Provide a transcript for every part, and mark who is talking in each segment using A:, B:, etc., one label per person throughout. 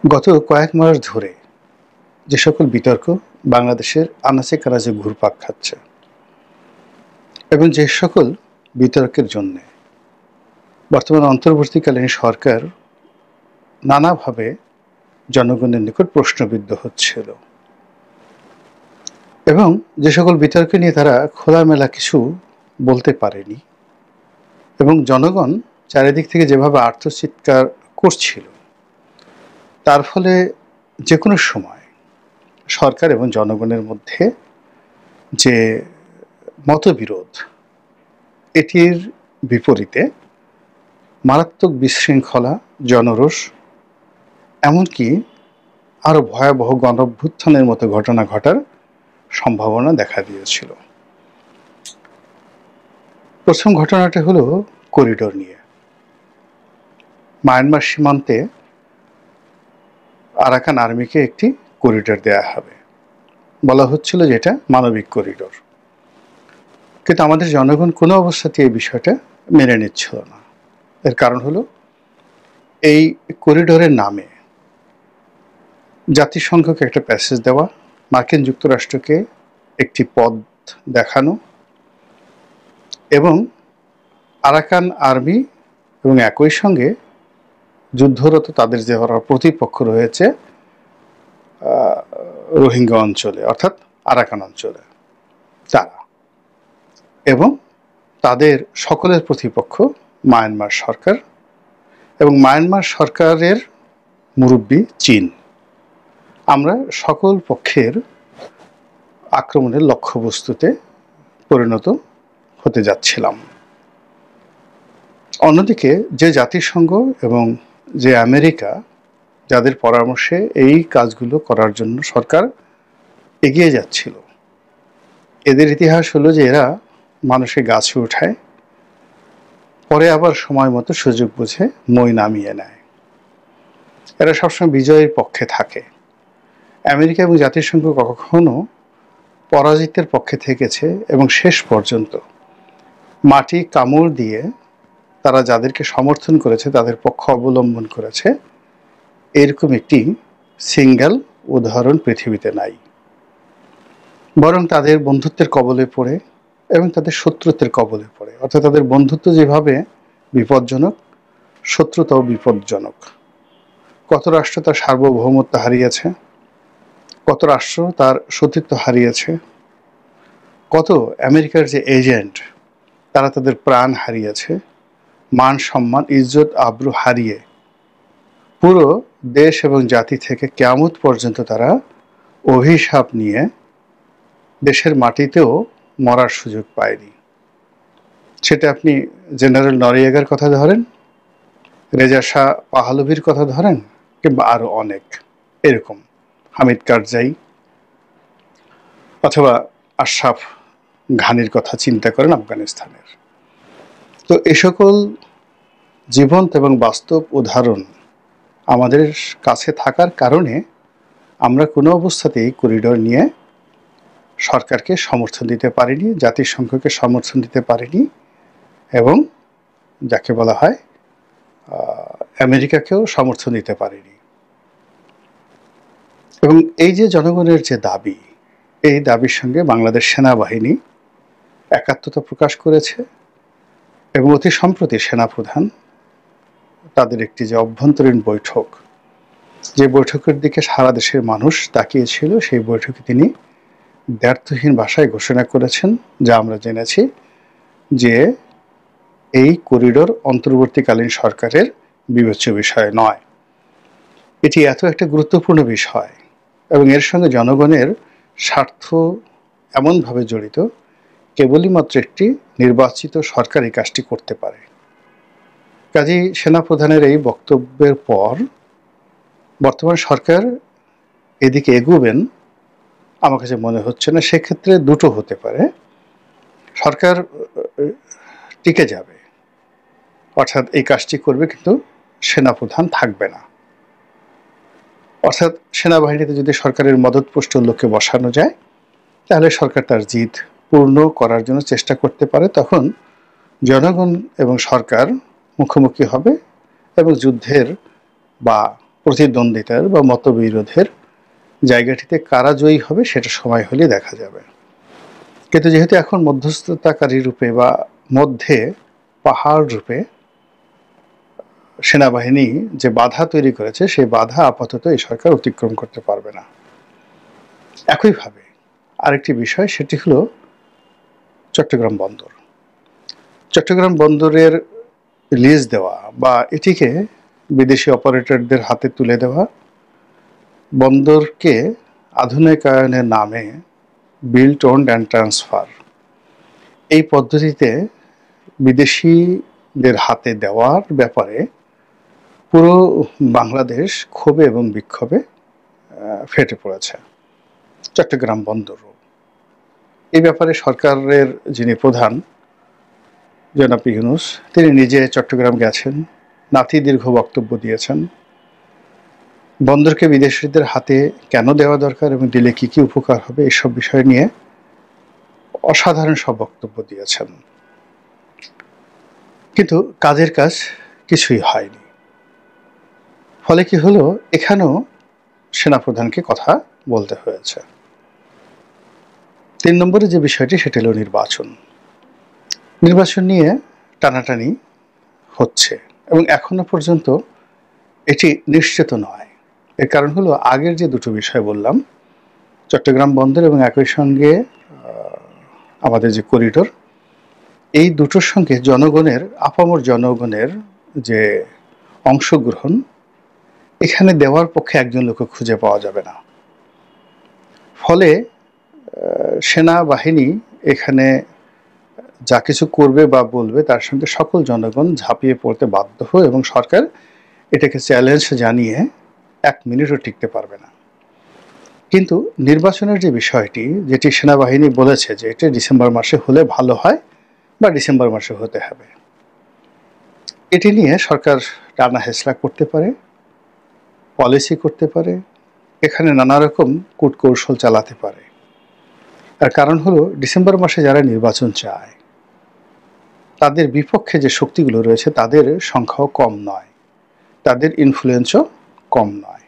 A: গত কয়েক মাস ধরে যে সকল বিতর্ক বাংলাদেশের আনাচে কানাচে ঘুরপাক খাচ্ছে এবং যে সকল বিতর্কের জন্য বর্তমান অন্তর্বর্তীকালীন সরকার নানাভাবে জনগণের নিকট প্রশ্নবিদ্ধ হচ্ছিল এবং যে সকল বিতর্ক নিয়ে তারা খোলামেলা কিছু বলতে পারেনি এবং জনগণ চারিদিক থেকে যেভাবে আর্তচিৎকার করছিল তার ফলে যে কোনো সময় সরকার এবং জনগণের মধ্যে যে মতবিরোধ এটির বিপরীতে মারাত্মক বিশৃঙ্খলা, জনরোষ, এমনকি আরও ভয়াবহ গণঅভ্যুত্থানের মতো ঘটনা ঘটার সম্ভাবনা দেখা দিয়েছিল। প্রথম ঘটনাটা হলো করিডোর নিয়ে। মায়ানমার সীমান্তে আরাকান আর্মিকে একটি করিডোর দেয়া হবে, বলা হচ্ছিল যে এটা মানবিক করিডোর, কিন্তু আমাদের জনগণ কোনো অবস্থাতে এই বিষয়টা মেনে নিচ্ছিল না। এর কারণ হলো এই করিডোরের নামে জাতিসংঘকে একটা প্যাসেজ দেওয়া, মার্কিন যুক্তরাষ্ট্রকে একটি পথ দেখানো এবং আরাকান আর্মি এবং একই সঙ্গে যুদ্ধরত তাদের যে প্রতিপক্ষ রয়েছে রোহিঙ্গা অঞ্চলে অর্থাৎ আরাকান অঞ্চলে তারা, এবং তাদের সকলের প্রতিপক্ষ মায়ানমার সরকার এবং মায়ানমার সরকারের মুরব্বি চীন। আমরা সকল পক্ষের আক্রমণের লক্ষ্যবস্তুতে পরিণত হতে যাচ্ছিলাম। অন্যদিকে যে জাতিসংঘ এবং যে আমেরিকা, যাদের পরামর্শে এই কাজগুলো করার জন্য সরকার এগিয়ে যাচ্ছিল, এদের ইতিহাস হলো যে এরা মানুষের গাছে উঠায়, পরে আবার সময় মতো সুযোগ বুঝে মই নামিয়ে নেয়। এরা সবসময় বিজয়ের পক্ষে থাকে। আমেরিকা এবং জাতিসংঘ কখনো পরাজিতের পক্ষে থেকেছে এবং শেষ পর্যন্ত মাটি কামড় দিয়ে তারা যাদেরকে সমর্থন করেছে তাদের পক্ষ অবলম্বন করেছে, এরকম একটি সিঙ্গেল উদাহরণ পৃথিবীতে নাই। বরং তাদের বন্ধুত্বের কবলে পড়ে এবং তাদের শত্রুত্বের কবলে পড়ে, অর্থাৎ তাদের বন্ধুত্ব যেভাবে বিপজ্জনক, শত্রুতাও বিপজ্জনক। কত রাষ্ট্র তার সার্বভৌমত্ব হারিয়েছে, কত রাষ্ট্র তার সতীত্ব হারিয়েছে, কত আমেরিকার যে এজেন্ট তারা তাদের প্রাণ হারিয়েছে, মান সম্মান, ইজ্জত আবরু হারিয়ে পুরো দেশ এবং জাতি থেকে কিয়ামত পর্যন্ত তারা অভিশাপ নিয়ে দেশের মাটিতেও মরার সুযোগ পায়নি। সেটা আপনি জেনারেল নরিয়াগার কথা ধরেন, রেজা শাহ পাহলভির কথা ধরেন, কিংবা আরও অনেক এরকম, হামিদ কারজাই অথবা আশরাফ ঘানির কথা চিন্তা করেন আফগানিস্তানের। তো এ সকল জীবন্ত এবং বাস্তব উদাহরণ আমাদের কাছে থাকার কারণে আমরা কোনো অবস্থাতেই করিডোর নিয়ে সরকারকে সমর্থন দিতে পারিনি, জাতিসংঘকে সমর্থন দিতে পারিনি এবং যাকে বলা হয় আমেরিকাকেও সমর্থন দিতে পারিনি। এবং এই যে জনগণের যে দাবি, এই দাবির সঙ্গে বাংলাদেশ সেনাবাহিনী একাত্মতা প্রকাশ করেছে এবং অতি সম্প্রতি সেনাপ্রধান তাদের একটি যে অভ্যন্তরীণ বৈঠক, যে বৈঠকের দিকে সারা দেশের মানুষ তাকিয়েছিল, সেই বৈঠকে তিনি দ্ব্যর্থহীন ভাষায় ঘোষণা করেছেন, যা আমরা জেনেছি, যে এই করিডোর অন্তর্বর্তীকালীন সরকারের বিবেচ্য বিষয় নয়। এটি এত একটা গুরুত্বপূর্ণ বিষয় এবং এর সঙ্গে জনগণের স্বার্থ এমনভাবে জড়িত, কেবলই মাত্র একটি নির্বাচিত সরকার এই কাজটি করতে পারে। কাজেই সেনাপ্রধানের এই বক্তব্যের পর বর্তমান সরকার এদিকে এগোবেন আমার কাছে মনে হচ্ছে না। সেক্ষেত্রে দুটো হতে পারে, সরকার টিকে যাবে, অর্থাৎ এই কাজটি করবে, কিন্তু সেনাপ্রধান থাকবে না। অর্থাৎ সেনাবাহিনীতে যদি সরকারের মদতপুষ্ট লোককে বসানো যায়, তাহলে সরকার তার জিদ পূর্ণ করার জন্য চেষ্টা করতে পারে। তখন জনগণ এবং সরকার মুখোমুখি হবে এবং যুদ্ধের বা প্রতিদ্বন্দ্বিতার বা মতবিরোধের জায়গাটিতে কারা জয়ী হবে সেটা সময় হলে দেখা যাবে। কিন্তু যেহেতু এখন মধ্যস্থতাকারী রূপে বা মধ্যে পাহাড় রূপে সেনাবাহিনী যে বাধা তৈরি করেছে, সেই বাধা আপাতত এই সরকার অতিক্রম করতে পারবে না। একইভাবে আরেকটি বিষয়, সেটি হলো চট্টগ্রাম বন্দর। চট্টগ্রাম বন্দরের লিজ দেওয়া বা এটিকে বিদেশি অপারেটরদের হাতে তুলে দেওয়া, বন্দরকে আধুনিকায়নের নামে বিল্ড, ওন্ড অ্যান্ড ট্রান্সফার, এই পদ্ধতিতে বিদেশিদের হাতে দেওয়ার ব্যাপারে পুরো বাংলাদেশ ক্ষোভে এবং বিক্ষোভে ফেটে পড়েছে। চট্টগ্রাম বন্দরও এই ব্যাপারে সরকারের যিনি প্রধান জনাব ইউনূস, তিনি নিজে চট্টগ্রাম গেছেন, নাতি দীর্ঘ বক্তব্য দিয়েছেন। বন্দরকে বিদেশিদের হাতে কেন দেওয়া দরকার এবং দিলে কি কি উপকার হবে, এসব বিষয় নিয়ে অসাধারণ সব বক্তব্য দিয়েছেন। কিন্তু কাজের কাজ কিছুই হয়নি। ফলে কি হলো, এখানেও সেনাপ্রধানকে কথা বলতে হয়েছে। 3 নম্বরে যে বিষয়টি, সেটা হলো নির্বাচন। নির্বাচন নিয়ে টানাটানি হচ্ছে এবং এখনো পর্যন্ত এটি নিশ্চিত নয়। এর কারণ হলো, আগের যে দুটো বিষয় বললাম, চট্টগ্রাম বন্দর এবং একই সঙ্গে আমাদের যে করিডোর, এই দুটোর সঙ্গে জনগণের, আপামর জনগণের যে অংশগ্রহণ, এখানে দেওয়ার পক্ষে একজন লোক খুঁজে পাওয়া যাবে না। ফলে সেনাবাহিনী এখানে যা কিছু করবে বা বলবে, তার সঙ্গে সকল জনগণ ঝাঁপিয়ে পড়তে বাধ্য হয় এবং সরকার এটাকে চ্যালেঞ্জ জানিয়ে 1 মিনিটও টিকতে পারবে না। কিন্তু নির্বাচনের যে বিষয়টি, যেটি সেনাবাহিনী বলেছে যে এটা ডিসেম্বর মাসে হলে ভালো হয় বা ডিসেম্বর মাসে হতে হবে, এটি নিয়ে সরকার টানা হেঁচড়া করতে পারে, পলিসি করতে পারে, এখানে নানা রকম কূটকৌশল চালাতে পারে। আর কারণ হলো, ডিসেম্বর মাসে যারা নির্বাচন চায়, তাদের বিপক্ষে যে শক্তিগুলো রয়েছে তাদের সংখ্যাও কম নয়, তাদের ইনফ্লুয়েন্সও কম নয়।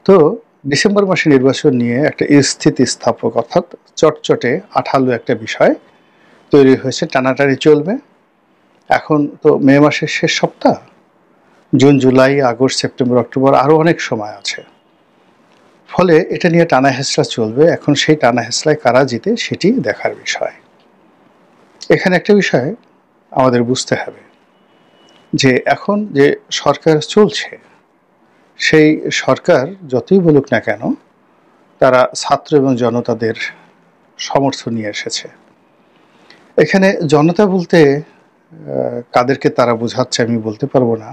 A: তো ডিসেম্বর মাসে নির্বাচন নিয়ে একটা স্থিতিস্থাপক, অর্থাৎ চটচটে আঠালো একটা বিষয় তৈরি হয়েছে, টানাটানি চলবে। এখন তো মে মাসের শেষ সপ্তাহ, June, July, August, September, October, আরও অনেক সময় আছে। ফলে এটা নিয়ে টানা হেঁচড়া চলবে। এখন সেই টানা হেঁচড়ায় কারা জিতে, সেটি দেখার বিষয়। এখানে একটা বিষয় আমাদের বুঝতে হবে যে এখন যে সরকার চলছে, সেই সরকার যতই বলুক না কেন, তারা ছাত্র এবং জনতাদের সমর্থন নিয়ে এসেছে। এখানে জনতা বলতে কাদেরকে তারা বোঝাচ্ছে আমি বলতে পারবো না,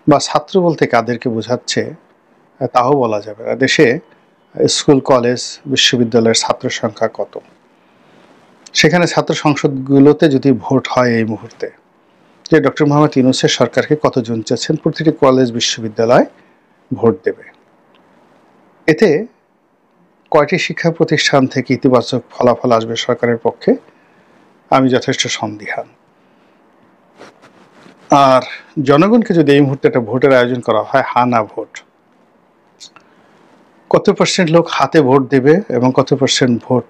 A: বা ছাত্র বলতে কাদেরকে বোঝাচ্ছে তাও বলা যাবে না। দেশে স্কুল, কলেজ, বিশ্ববিদ্যালয়ের ছাত্র সংখ্যা কত, সেখানে ছাত্র সংসদগুলোতে যদি ভোট হয় এই মুহূর্তে, যে ডক্টর মোহাম্মদ ইউনূসের সরকারকে কতজন চাচ্ছেন প্রতিটি কলেজ, বিশ্ববিদ্যালয় ভোট দেবে, এতে কয়টি শিক্ষা প্রতিষ্ঠান থেকে ইতিবাচক ফলাফল আসবে সরকারের পক্ষে, আমি যথেষ্ট সন্দিহান। আর জনগণকে যদি এই মুহূর্তে একটা ভোটের আয়োজন করা হয়, হা না ভোট, কত পার্সেন্ট লোক হাতে ভোট দেবে এবং কত পার্সেন্ট ভোট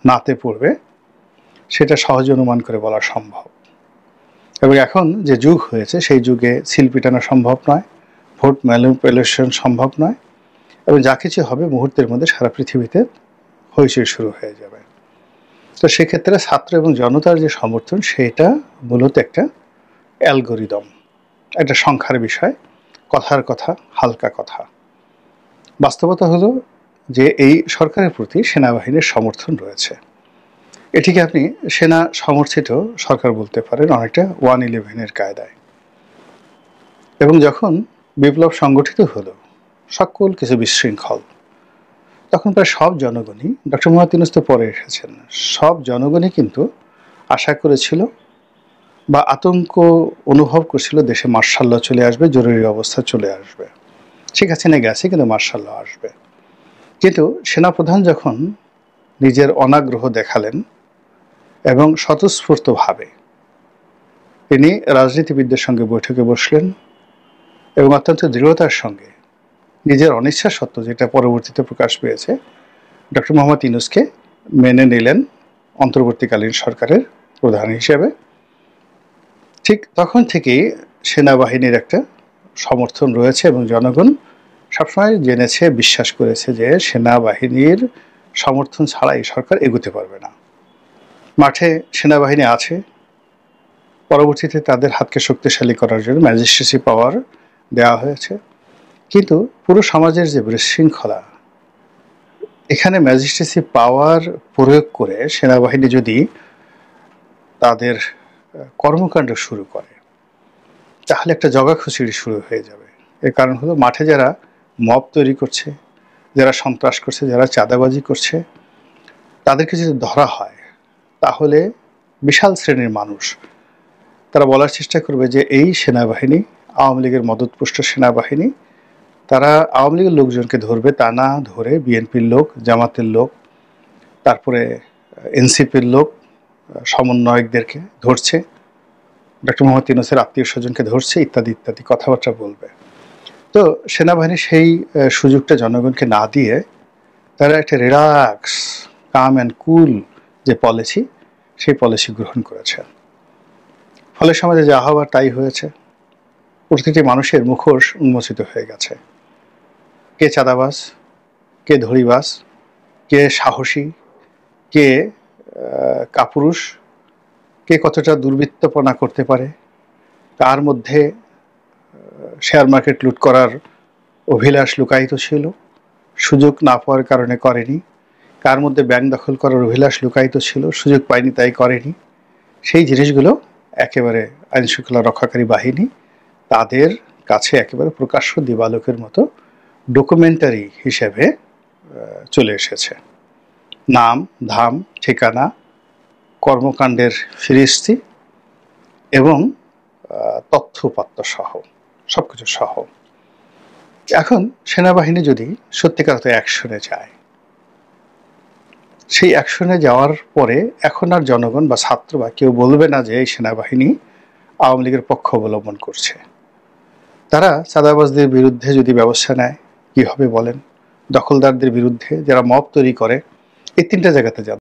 A: নাতে পড়বে, সেটা সহজে অনুমান করে বলা সম্ভব। এবং এখন যে যুগ হয়েছে, সেই যুগে সিল পিটানো সম্ভব নয়, ভোট ম্যানিপুলেশন সম্ভব নয়, এবং যা কিছু হবে মুহূর্তের মধ্যে সারা পৃথিবীতে হইচই শুরু হয়ে যাবে। তো সেক্ষেত্রে ছাত্র এবং জনতার যে সমর্থন, সেটা মূলত একটা অ্যালগোরিদম, একটা সংখ্যার বিষয়, কথার কথা, হালকা কথা। বাস্তবতা হলো যে এই সরকারের প্রতি সেনাবাহিনীর সমর্থন রয়েছে। এটিকে আপনি সেনা সমর্থিত সরকার বলতে পারেন, অনেকটা 111-এর কায়দায়। এবং যখন বিপ্লব সংগঠিত হলো, সকল কিছু বিশৃঙ্খল, তখন প্রায় সব জনগণই, ডক্টর মোহাম্মদ ইউনূস তো পরে এসেছেন, সব জনগণই কিন্তু আশা করেছিল বা আতঙ্ক অনুভব করছিল দেশে মার্শাল ল চলে আসবে, জরুরি অবস্থা চলে আসবে, শেখ হাসিনা গেছে কিন্তু মার্শাল ল আসবে। কিন্তু সেনাপ্রধান যখন নিজের অনাগ্রহ দেখালেন এবং স্বতঃস্ফূর্তভাবে তিনি রাজনীতিবিদদের সঙ্গে বৈঠকে বসলেন এবং অত্যন্ত দৃঢ়তার সঙ্গে নিজের অনিচ্ছা সত্ত্বেও, যেটা পরবর্তীতে প্রকাশ পেয়েছে, ডক্টর মোহাম্মদ ইউনূসকে মেনে নিলেন অন্তর্বর্তীকালীন সরকারের প্রধান হিসেবে। ঠিক তখন থেকেই সেনাবাহিনীর একটা সমর্থন রয়েছে এবং জনগণ সবসময় জেনেছে, বিশ্বাস করেছে যে সেনাবাহিনীর সমর্থন ছাড়া এই সরকার এগোতে পারবে না। মাঠে সেনাবাহিনী আছে, পরবর্তীতে তাদের হাতকে শক্তিশালী করার জন্য ম্যাজিস্ট্রেসি পাওয়ার দেওয়া হয়েছে, কিন্তু পুরো সমাজের যে বিশৃঙ্খলা, এখানে ম্যাজিস্ট্রেসি পাওয়ার প্রয়োগ করে সেনাবাহিনী যদি তাদের কর্মকাণ্ড শুরু করে, তাহলে একটা জগাখিচুড়ি শুরু হয়ে যাবে। এর কারণ হলো, মাঠে যারা মব তৈরি করছে, যারা সন্ত্রাস করছে, যারা চাঁদাবাজি করছে, তাদেরকে যদি ধরা হয়, তাহলে বিশাল শ্রেণীর মানুষ তারা বলার চেষ্টা করবে যে এই সেনাবাহিনী আওয়ামী লীগের মদতপুষ্ট সেনাবাহিনী। তারা আওয়ামী লীগের লোকজনকে ধরবে, তা না ধরে বিএনপির লোক, জামাতের লোক, তারপরে এনসিপির লোক, সমন্বয়কদেরকে ধরছে, ডক্টর মোহাম্মদ ইউনূসের আত্মীয় স্বজনকে ধরছে, ইত্যাদি ইত্যাদি কথাবার্তা বলবে। তো সেনাবাহিনী সেই সুযোগটা জনগণকে না দিয়ে তারা একটা রিল্যাক্স, কাম অ্যান্ড কুল যে পলিসি, সেই পলিসি গ্রহণ করেছে। ফলে সমাজে যা হওয়ার তাই হয়েছে। প্রতিটি মানুষের মুখোশ উন্মোচিত হয়ে গেছে। কে চাঁদাবাজ, কে ধড়িবাজ, কে সাহসী, কে কাপুরুষ, কে কতটা দুর্বৃত্তপনা করতে পারে, তার মধ্যে শেয়ার মার্কেট লুট করার অভিলাষ লুকায়িত ছিল, সুযোগ না পাওয়ার কারণে করেনি, কার মধ্যে ব্যাংক দখল করার অভিলাষ লুকায়িত ছিল, সুযোগ পায়নি তাই করেনি। সেই জিনিসগুলো একেবারে আইনশৃঙ্খলা রক্ষাকারী বাহিনী তাদের কাছে একেবারে প্রকাশ্য দিবালোকের মতো ডকুমেন্টারি হিসেবে চলে এসেছে। নাম, ধাম, ঠিকানা, কর্মকাণ্ডের ফিরিস্তি এবং তথ্যপাত্র সহ সবকিছু সহ। এখন সেনাবাহিনী যদি সত্যিকার অর্থে অ্যাকশনে যায়, সেই অ্যাকশনে যাওয়ার পরে এখন আর জনগণ বা ছাত্র বা কেউ বলবে না যে এই সেনাবাহিনী আওয়ামী লীগের পক্ষ অবলম্বন করছে। তারা চাঁদাবাজদের বিরুদ্ধে যদি ব্যবস্থা নেয়, কি হবে বলেন? দখলদারদের বিরুদ্ধে, যারা মব তৈরি করে, এই তিনটা জায়গাতে যাবে।